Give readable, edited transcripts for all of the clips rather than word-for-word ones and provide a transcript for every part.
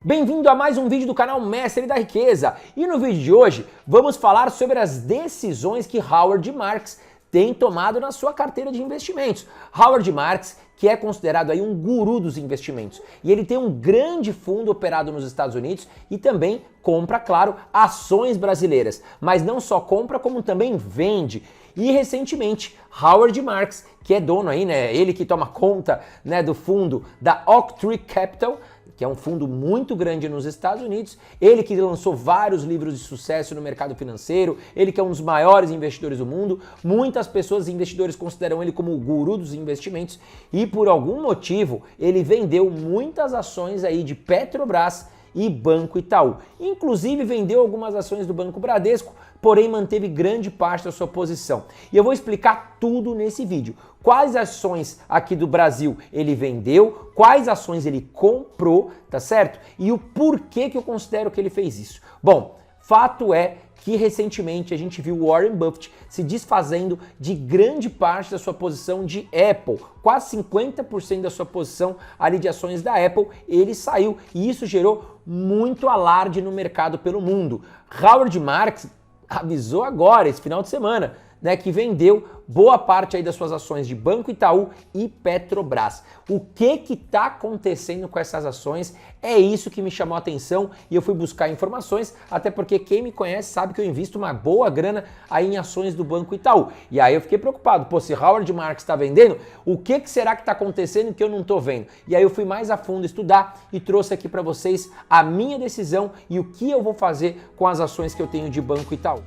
Bem-vindo a mais um vídeo do canal Mestre da Riqueza. E no vídeo de hoje vamos falar sobre as decisões que Howard Marks tem tomado na sua carteira de investimentos. Howard Marks, que é considerado aí um guru dos investimentos, e ele tem um grande fundo operado nos Estados Unidos e também compra, claro, ações brasileiras. Mas não só compra, como também vende. E recentemente, Howard Marks, que é dono aí, né, ele que toma conta, né, do fundo da Oaktree Capital, que é um fundo muito grande nos Estados Unidos, ele que lançou vários livros de sucesso no mercado financeiro, ele que é um dos maiores investidores do mundo, muitas pessoas, investidores, consideram ele como o guru dos investimentos e por algum motivo ele vendeu muitas ações aí de Petrobras e Banco Itaú. Inclusive vendeu algumas ações do Banco Bradesco, porém manteve grande parte da sua posição. E eu vou explicar tudo nesse vídeo. Quais ações aqui do Brasil ele vendeu, quais ações ele comprou, tá certo? E o porquê que eu considero que ele fez isso. Bom, fato é que recentemente a gente viu Warren Buffett se desfazendo de grande parte da sua posição de Apple. Quase 50% da sua posição ali de ações da Apple, ele saiu e isso gerou muito alarde no mercado pelo mundo. Howard Marks avisou agora, esse final de semana, né, que vendeu boa parte aí das suas ações de Banco Itaú e Petrobras. O que está acontecendo com essas ações? É isso que me chamou a atenção e eu fui buscar informações, até porque quem me conhece sabe que eu invisto uma boa grana aí em ações do Banco Itaú. E aí eu fiquei preocupado, pô, se Howard Marks está vendendo, o que será que está acontecendo que eu não estou vendo? E aí eu fui mais a fundo estudar e trouxe aqui para vocês a minha decisão e o que eu vou fazer com as ações que eu tenho de Banco Itaú.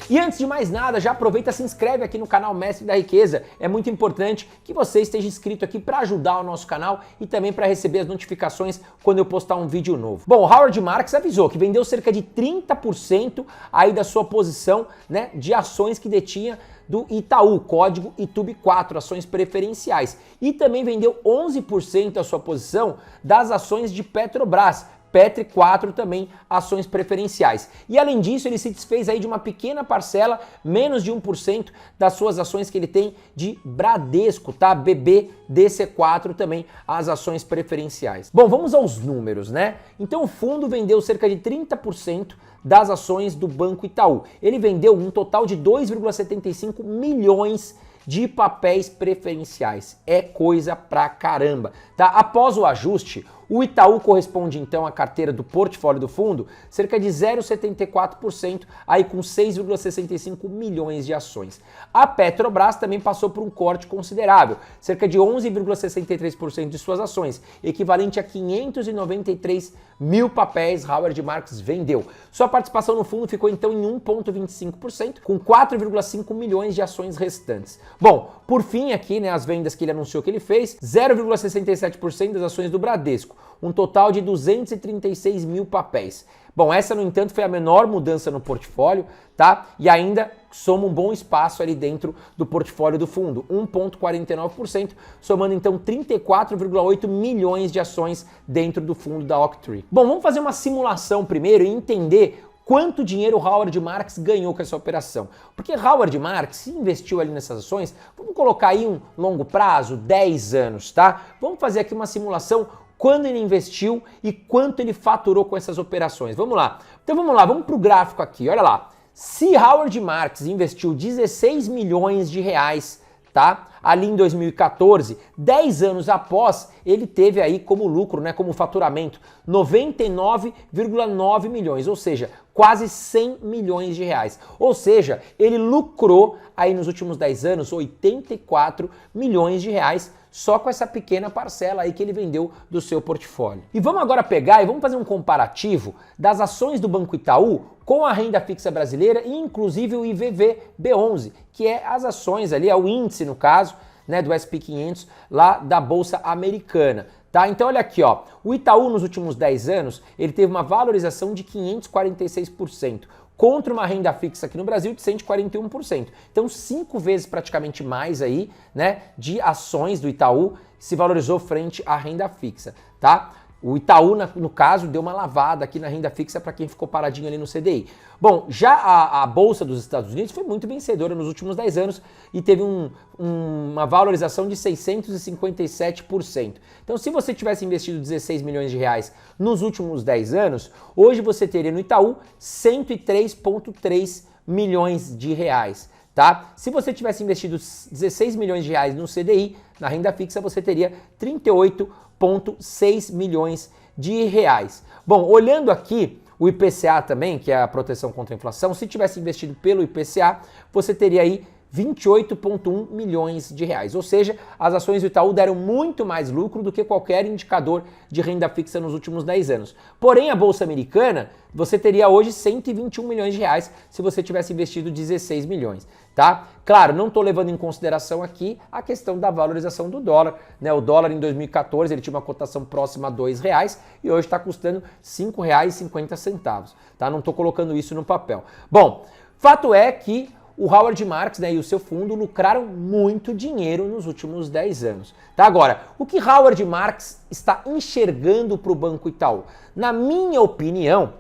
E antes de mais nada, já aproveita e se inscreve aqui no canal Mestre da Riqueza. É muito importante que você esteja inscrito aqui para ajudar o nosso canal e também para receber as notificações quando eu postar um vídeo novo. Bom, Howard Marks avisou que vendeu cerca de 30% aí da sua posição, né, de ações que detinha do Itaú, código ITUB4, ações preferenciais. E também vendeu 11% da sua posição das ações de Petrobras, Petri 4 também, ações preferenciais. E além disso, ele se desfez aí de uma pequena parcela, menos de 1% das suas ações que ele tem de Bradesco, tá? BBDC4 também, as ações preferenciais. Bom, vamos aos números, né? Então o fundo vendeu cerca de 30% das ações do Banco Itaú. Ele vendeu um total de 2,75 milhões de papéis preferenciais. É coisa pra caramba, tá? Após o ajuste, o Itaú corresponde então à carteira do portfólio do fundo, cerca de 0,74%, aí com 6,65 milhões de ações. A Petrobras também passou por um corte considerável, cerca de 11,63% de suas ações, equivalente a 593 mil papéis Howard Marks vendeu. Sua participação no fundo ficou então em 1,25%, com 4,5 milhões de ações restantes. Bom, por fim aqui, né, as vendas que ele anunciou que ele fez, 0,67% das ações do Bradesco, um total de 236 mil papéis. Bom, essa, no entanto, foi a menor mudança no portfólio, tá? E ainda soma um bom espaço ali dentro do portfólio do fundo, 1,49%, somando então 34,8 milhões de ações dentro do fundo da Oaktree. Bom, vamos fazer uma simulação primeiro e entender quanto dinheiro Howard Marks ganhou com essa operação. Porque Howard Marks, se investiu ali nessas ações, vamos colocar aí um longo prazo, 10 anos, tá? Vamos fazer aqui uma simulação quando ele investiu e quanto ele faturou com essas operações. Vamos lá. Então vamos lá, vamos para o gráfico aqui, olha lá. Se Howard Marks investiu 16 milhões de reais, tá? Ali em 2014, 10 anos após, ele teve aí como lucro, né, como faturamento, 99,9 milhões, ou seja, quase 100 milhões de reais. Ou seja, ele lucrou aí nos últimos 10 anos 84 milhões de reais só com essa pequena parcela aí que ele vendeu do seu portfólio. E vamos agora pegar e vamos fazer um comparativo das ações do Banco Itaú com a renda fixa brasileira e inclusive o IVVB11, que é as ações ali, é o índice no caso, né, do S&P 500 lá da Bolsa Americana. Tá? Então olha aqui, ó, o Itaú nos últimos 10 anos, ele teve uma valorização de 546%, contra uma renda fixa aqui no Brasil de 141%. Então 5 vezes praticamente mais aí, né, de ações do Itaú se valorizou frente à renda fixa, tá? O Itaú, no caso, deu uma lavada aqui na renda fixa para quem ficou paradinho ali no CDI. Bom, já a Bolsa dos Estados Unidos foi muito vencedora nos últimos 10 anos e teve uma valorização de 657%. Então, se você tivesse investido 16 milhões de reais nos últimos 10 anos, hoje você teria no Itaú 103,3 milhões de reais. Tá? Se você tivesse investido 16 milhões de reais no CDI, na renda fixa, você teria 38,6 milhões de reais. Bom, olhando aqui o IPCA também, que é a proteção contra a inflação, se tivesse investido pelo IPCA, você teria aí 28,1 milhões de reais. Ou seja, as ações do Itaú deram muito mais lucro do que qualquer indicador de renda fixa nos últimos 10 anos. Porém, a Bolsa Americana, você teria hoje 121 milhões de reais se você tivesse investido 16 milhões, tá? Claro, não estou levando em consideração aqui a questão da valorização do dólar, né? O dólar em 2014 ele tinha uma cotação próxima a R$2 e hoje está custando R$ 5,50, tá? Não estou colocando isso no papel. Bom, fato é que o Howard Marks, né, e o seu fundo lucraram muito dinheiro nos últimos 10 anos. Tá? Agora, o que Howard Marks está enxergando para o Banco Itaú? Na minha opinião,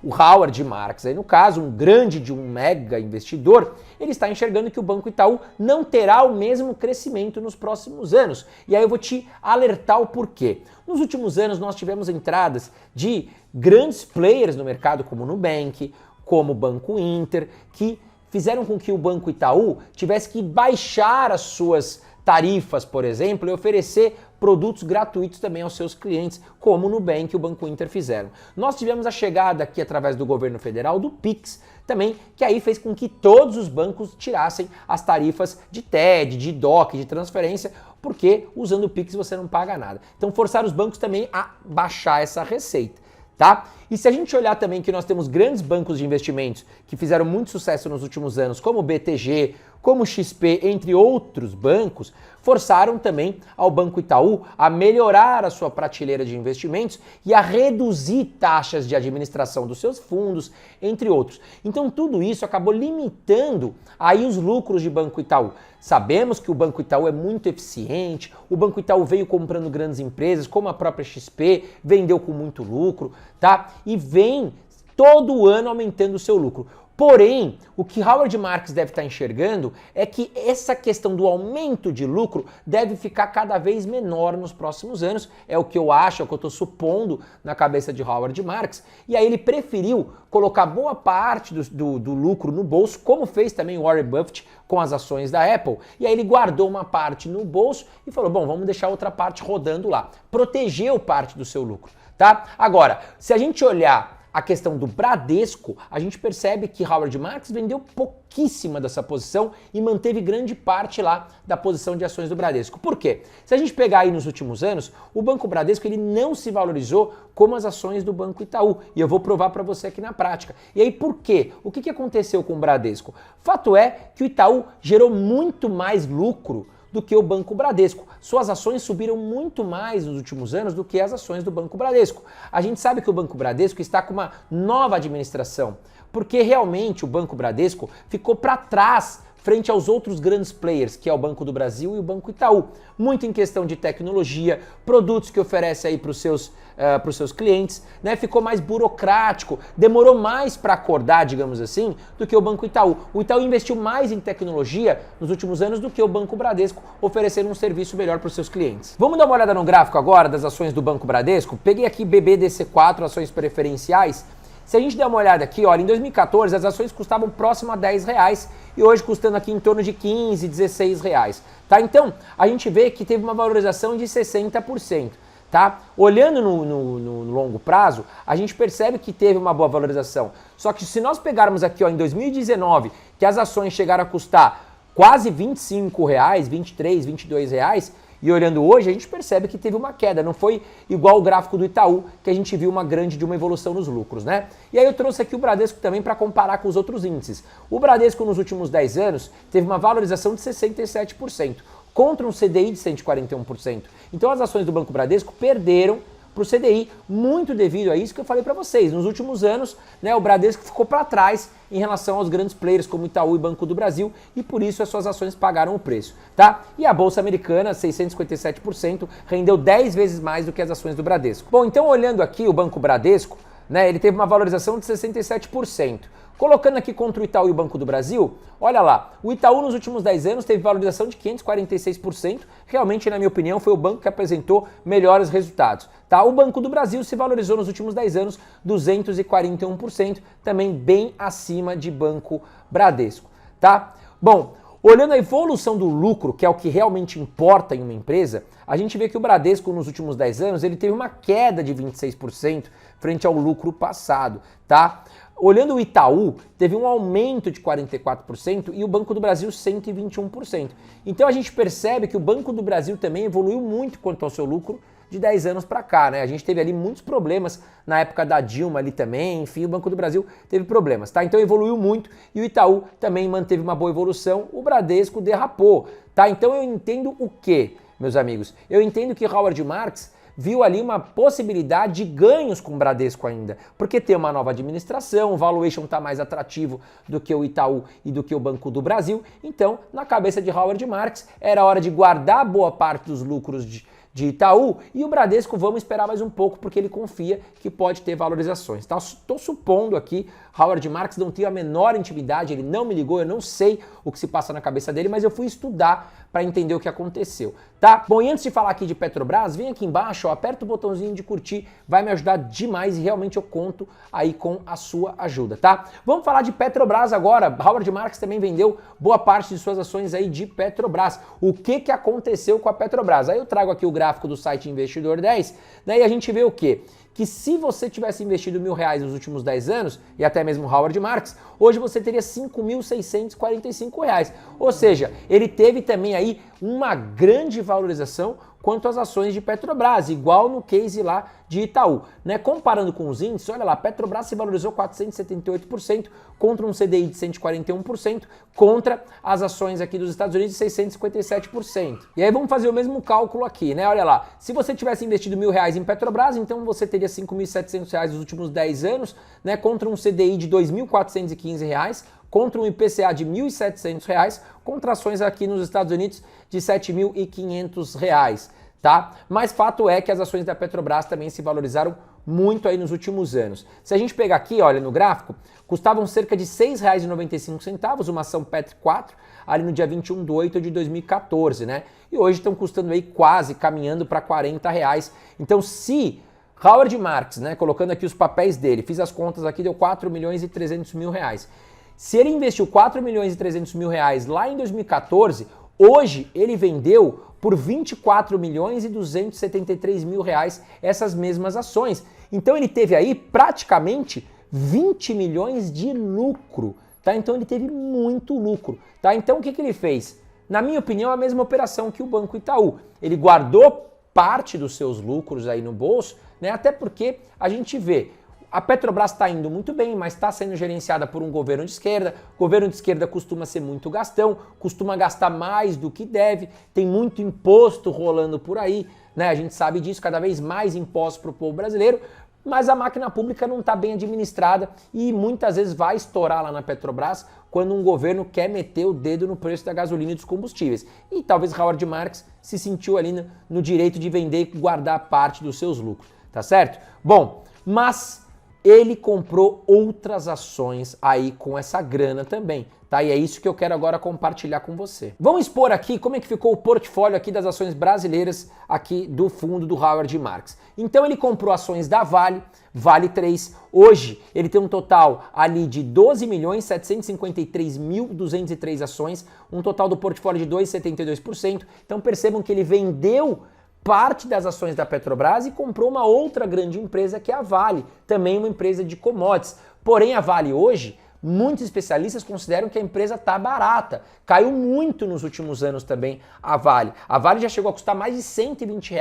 o Howard Marks, aí no caso, um mega investidor, ele está enxergando que o Banco Itaú não terá o mesmo crescimento nos próximos anos. E aí eu vou te alertar o porquê. Nos últimos anos nós tivemos entradas de grandes players no mercado, como o Nubank, como o Banco Inter, que fizeram com que o Banco Itaú tivesse que baixar as suas tarifas, por exemplo, e oferecer produtos gratuitos também aos seus clientes, como o Nubank e o Banco Inter fizeram. Nós tivemos a chegada aqui através do governo federal do Pix também, que aí fez com que todos os bancos tirassem as tarifas de TED, de DOC, de transferência, porque usando o Pix você não paga nada. Então forçaram os bancos também a baixar essa receita. Tá? E se a gente olhar também que nós temos grandes bancos de investimentos que fizeram muito sucesso nos últimos anos, como o BTG, como o XP, entre outros bancos, forçaram também ao Banco Itaú a melhorar a sua prateleira de investimentos e a reduzir taxas de administração dos seus fundos, entre outros. Então tudo isso acabou limitando aí os lucros de Banco Itaú. Sabemos que o Banco Itaú é muito eficiente, o Banco Itaú veio comprando grandes empresas, como a própria XP, vendeu com muito lucro, tá? E vem todo ano aumentando o seu lucro. Porém, o que Howard Marks deve estar enxergando é que essa questão do aumento de lucro deve ficar cada vez menor nos próximos anos. É o que eu acho, é o que eu estou supondo na cabeça de Howard Marks. E aí ele preferiu colocar boa parte do lucro no bolso, como fez também o Warren Buffett com as ações da Apple. E aí ele guardou uma parte no bolso e falou, bom, vamos deixar outra parte rodando lá. Protegeu parte do seu lucro, tá? Agora, se a gente olhar a questão do Bradesco, a gente percebe que Howard Marks vendeu pouquíssima dessa posição e manteve grande parte lá da posição de ações do Bradesco. Por quê? Se a gente pegar aí nos últimos anos, o Banco Bradesco ele não se valorizou como as ações do Banco Itaú. E eu vou provar para você aqui na prática. E aí por quê? O que aconteceu com o Bradesco? Fato é que o Itaú gerou muito mais lucro do que o Banco Bradesco. Suas ações subiram muito mais nos últimos anos do que as ações do Banco Bradesco. A gente sabe que o Banco Bradesco está com uma nova administração, porque realmente o Banco Bradesco ficou para trás frente aos outros grandes players, que é o Banco do Brasil e o Banco Itaú. Muito em questão de tecnologia, produtos que oferece aí para os seus clientes, né? Ficou mais burocrático, demorou mais para acordar, digamos assim, do que o Banco Itaú. O Itaú investiu mais em tecnologia nos últimos anos do que o Banco Bradesco, oferecendo um serviço melhor para os seus clientes. Vamos dar uma olhada no gráfico agora das ações do Banco Bradesco? Peguei aqui BBDC4, ações preferenciais. Se a gente der uma olhada aqui, olha, em 2014 as ações custavam próximo a R$10 e hoje custando aqui em torno de R$15, R$16. Tá? Então, a gente vê que teve uma valorização de 60%. Tá? Olhando no longo prazo, a gente percebe que teve uma boa valorização. Só que se nós pegarmos aqui ó, em 2019, que as ações chegaram a custar quase R$25, R$23, R$22, e olhando hoje, a gente percebe que teve uma queda, não foi igual o gráfico do Itaú, que a gente viu uma evolução nos lucros, né? E aí eu trouxe aqui o Bradesco também para comparar com os outros índices. O Bradesco nos últimos 10 anos teve uma valorização de 67%, contra um CDI de 141%. Então as ações do Banco Bradesco perderam para o CDI, muito devido a isso que eu falei para vocês. Nos últimos anos, né, o Bradesco ficou para trás em relação aos grandes players como Itaú e Banco do Brasil e por isso as suas ações pagaram o preço, tá? E a Bolsa Americana, 657%, rendeu 10 vezes mais do que as ações do Bradesco. Bom, então olhando aqui o Banco Bradesco, né, ele teve uma valorização de 67%. Colocando aqui contra o Itaú e o Banco do Brasil, olha lá, o Itaú nos últimos 10 anos teve valorização de 546%, realmente, na minha opinião, foi o banco que apresentou melhores resultados. Tá? O Banco do Brasil se valorizou nos últimos 10 anos 241%, também bem acima de Banco Bradesco. Tá? Bom, olhando a evolução do lucro, que é o que realmente importa em uma empresa, a gente vê que o Bradesco nos últimos 10 anos ele teve uma queda de 26% frente ao lucro passado, tá? Olhando o Itaú, teve um aumento de 44% e o Banco do Brasil 121%. Então a gente percebe que o Banco do Brasil também evoluiu muito quanto ao seu lucro de 10 anos para cá, né? A gente teve ali muitos problemas na época da Dilma ali também, enfim, o Banco do Brasil teve problemas, tá? Então evoluiu muito e o Itaú também manteve uma boa evolução, o Bradesco derrapou, tá? Então eu entendo o quê, meus amigos? Eu entendo que Howard Marks viu ali uma possibilidade de ganhos com o Bradesco ainda, porque tem uma nova administração, o valuation está mais atrativo do que o Itaú e do que o Banco do Brasil, então na cabeça de Howard Marks era hora de guardar boa parte dos lucros de Itaú e o Bradesco vamos esperar mais um pouco porque ele confia que pode ter valorizações. Estou supondo aqui, Howard Marks não tem a menor intimidade, ele não me ligou, eu não sei o que se passa na cabeça dele, mas eu fui estudar para entender o que aconteceu, tá? Bom, e antes de falar aqui de Petrobras, vem aqui embaixo, ó, aperta o botãozinho de curtir, vai me ajudar demais e realmente eu conto aí com a sua ajuda, tá? Vamos falar de Petrobras agora. Howard Marks também vendeu boa parte de suas ações aí de Petrobras. O que aconteceu com a Petrobras? Aí eu trago aqui o gráfico do site Investidor 10, né, e a gente vê o quê? Que se você tivesse investido R$1.000 nos últimos 10 anos, e até mesmo Howard Marks, hoje você teria R$5.645. Ou seja, ele teve também aí uma grande valorização quanto às ações de Petrobras, igual no case lá de Itaú. Né? Comparando com os índices, olha lá, Petrobras se valorizou 478% contra um CDI de 141%, contra as ações aqui dos Estados Unidos de 657%. E aí vamos fazer o mesmo cálculo aqui, né? Olha lá, se você tivesse investido R$1.000 em Petrobras, então você teria R$5.700 nos últimos 10 anos, né? Contra um CDI de R$2.415, contra um IPCA de R$1.700, contra ações aqui nos Estados Unidos de R$7.500, tá? Mas fato é que as ações da Petrobras também se valorizaram muito aí nos últimos anos. Se a gente pegar aqui, olha, no gráfico, custavam cerca de R$6,95, uma ação PET 4, ali no dia 21/8 de 2014, né? E hoje estão custando aí quase, caminhando para R$40. Então, se Howard Marks, né, colocando aqui os papéis dele, fiz as contas aqui, deu R$4.300.000. Se ele investiu R$4.300.000 lá em 2014, hoje ele vendeu por R$24.273.000 essas mesmas ações. Então ele teve aí praticamente 20 milhões de lucro, tá? Então ele teve muito lucro, tá? Então o que ele fez? Na minha opinião, a mesma operação que o Banco Itaú. Ele guardou parte dos seus lucros aí no bolso, né? Até porque a gente vê a Petrobras está indo muito bem, mas está sendo gerenciada por um governo de esquerda. O governo de esquerda costuma ser muito gastão, costuma gastar mais do que deve, tem muito imposto rolando por aí, né? A gente sabe disso, cada vez mais impostos para o povo brasileiro, mas a máquina pública não está bem administrada e muitas vezes vai estourar lá na Petrobras quando um governo quer meter o dedo no preço da gasolina e dos combustíveis. E talvez Howard Marks se sentiu ali no direito de vender e guardar parte dos seus lucros, tá certo? Bom, mas ele comprou outras ações aí com essa grana também, tá? E é isso que eu quero agora compartilhar com você. Vamos expor aqui como é que ficou o portfólio aqui das ações brasileiras aqui do fundo do Howard Marks. Então ele comprou ações da Vale, Vale 3. Hoje ele tem um total ali de 12.753.203 ações, um total do portfólio de 2,72%. Então percebam que ele vendeu parte das ações da Petrobras e comprou uma outra grande empresa que é a Vale, também uma empresa de commodities. Porém, a Vale hoje Muitos especialistas consideram que a empresa está barata. Caiu muito nos últimos anos também a Vale. A Vale já chegou a custar mais de R$ 120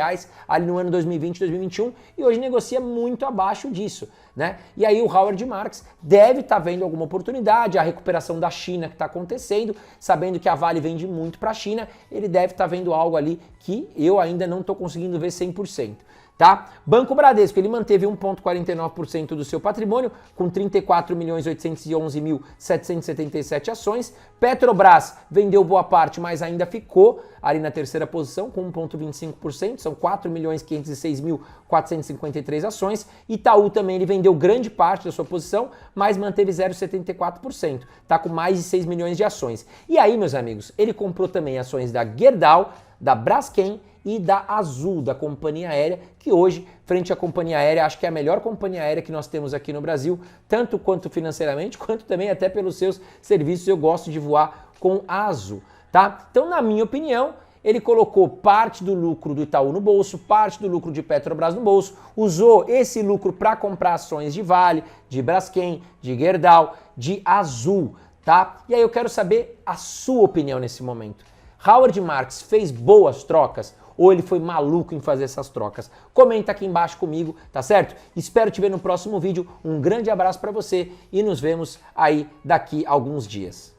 ali no ano 2020, 2021 e hoje negocia muito abaixo disso, né? E aí o Howard Marks deve estar vendo alguma oportunidade, a recuperação da China que está acontecendo, sabendo que a Vale vende muito para a China, ele deve estar vendo algo ali que eu ainda não estou conseguindo ver 100%. Tá? Banco Bradesco, ele manteve 1,49% do seu patrimônio, com 34.811.777 ações. Petrobras vendeu boa parte, mas ainda ficou ali na terceira posição, com 1,25%, são 4.506.453 ações. Itaú também ele vendeu grande parte da sua posição, mas manteve 0,74%, tá com mais de 6 milhões de ações. E aí, meus amigos, ele comprou também ações da Gerdau, da Braskem e da Azul, da companhia aérea, que hoje, frente à companhia aérea, acho que é a melhor companhia aérea que nós temos aqui no Brasil, tanto quanto financeiramente, quanto também até pelos seus serviços. Eu gosto de voar com a Azul, tá? Então, na minha opinião, ele colocou parte do lucro do Itaú no bolso, parte do lucro de Petrobras no bolso, usou esse lucro para comprar ações de Vale, de Braskem, de Gerdau, de Azul, tá? E aí eu quero saber a sua opinião nesse momento. Howard Marks fez boas trocas ou ele foi maluco em fazer essas trocas? Comenta aqui embaixo comigo, tá certo? Espero te ver no próximo vídeo. Um grande abraço para você e nos vemos aí daqui a alguns dias.